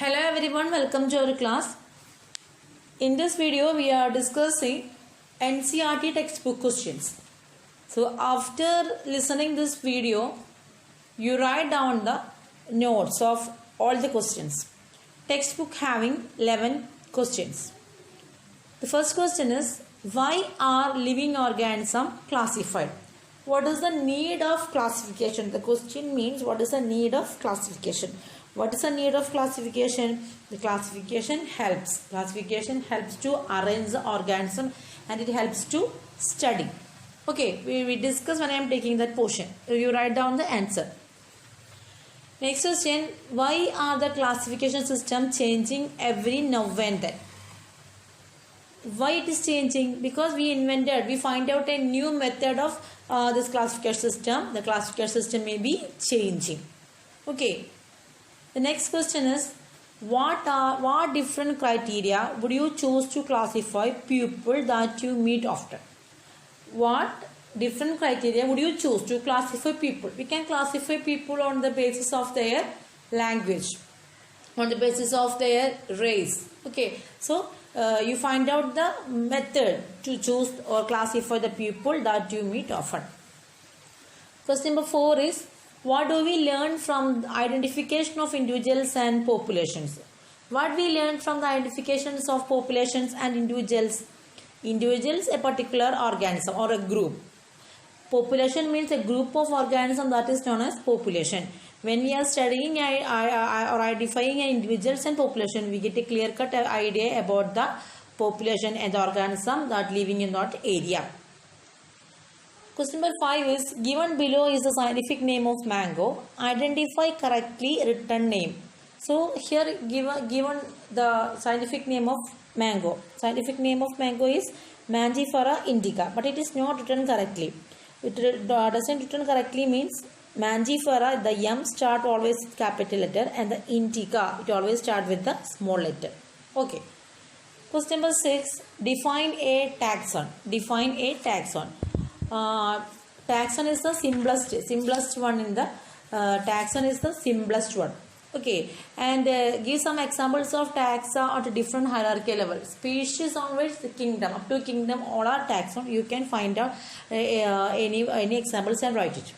Hello everyone, welcome to our class. In this video we are discussing NCERT textbook questions. So after listening this video, you write down the notes of all the questions. Textbook having 11 questions. The first question is, why are living organisms classified? What is the need of classification? The question means, what is the need of classification? What is the need of classification? The classification helps. Classification helps to arrange the organism and it helps to study. Okay, we discuss when I am taking that portion. You write down the answer. Next question, why are the classification system changing every now and then? Why it is changing? Because we find out a new method of this classification system. The classification system may be changing. Okay. The next question is, what different criteria would you choose to classify people that you meet often? What different criteria would you choose to classify people? We can classify people on the basis of their language, on the basis of their race. Okay, so you find out the method to choose or classify the people that you meet often. Question number 4 is, what do we learn from the identification of individuals and populations? What we learn from the identifications of populations and individuals? Individuals, a particular organism or a group. Population means a group of organisms, that is known as population. When we are studying or identifying individuals and population, we get a clear-cut idea about the population and the organism that living in that area. Question number 5 is, given below is the scientific name of mango. Identify correctly written name. So here given the scientific name of mango. Scientific name of mango is Mangifera indica, but it is not written correctly. It doesn't written correctly means Mangifera, the M start always with capital letter, and the indica, it always start with the small letter. Okay. Question number 6, define a taxon. Define a taxon. Taxon is the simplest one in the taxon is the simplest one. Okay, and give some examples of taxa at different hierarchy levels. Species onwards, the kingdom, up to kingdom, all are taxon. You can find out any examples and write it.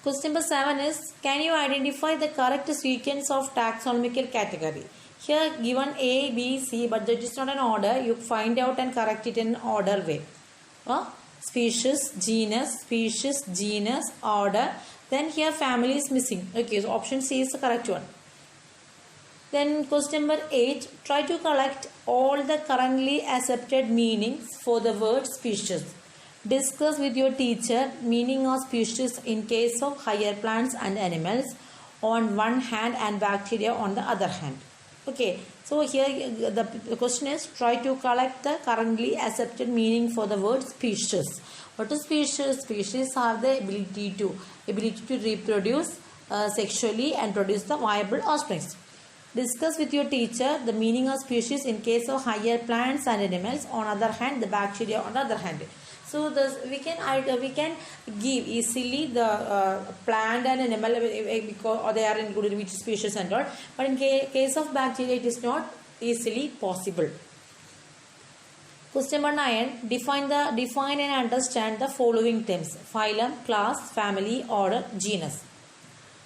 Question number 7 is, can you identify the correct sequence of taxonomical category? Here given A, B, C, but that is not an order. You find out and correct it in order way. Species, genus, order. Then here family is missing. Okay, so option C is the correct one. Then question number 8, try to collect all the currently accepted meanings for the word species. Discuss with your teacher meaning of species in case of higher plants and animals on one hand and bacteria on the other hand. Okay, so here the question is, try to collect the currently accepted meaning for the word species. What is species? Species have the ability to reproduce sexually and produce the viable offspring. Discuss with your teacher the meaning of species in case of higher plants and animals, on other hand the bacteria on the other hand. So we can give easily the plant and animal because they are included which species and all. But in case of bacteria, it is not easily possible. Question number 9. Define and understand the following terms: phylum, class, family, order, genus.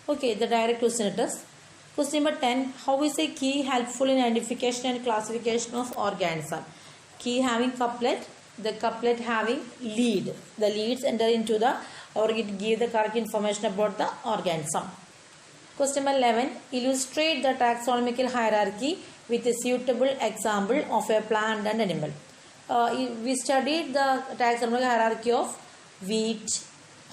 Okay, the direct question it is. Question number 10. How is a key helpful in identification and classification of organism? Key having couplet. The couplet having lead. The leads enter into the, or it give the correct information about the organism. Question number 11. Illustrate the taxonomical hierarchy with a suitable example of a plant and animal. We studied the taxonomical hierarchy of wheat,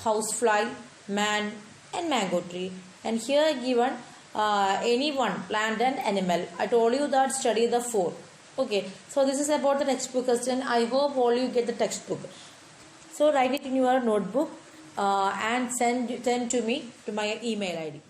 housefly, man and mango tree. And here given any one, plant and animal. I told you that study the 4. Okay, so this is about the textbook question. I hope all you get the textbook. So write it in your notebook and send to me to my email ID.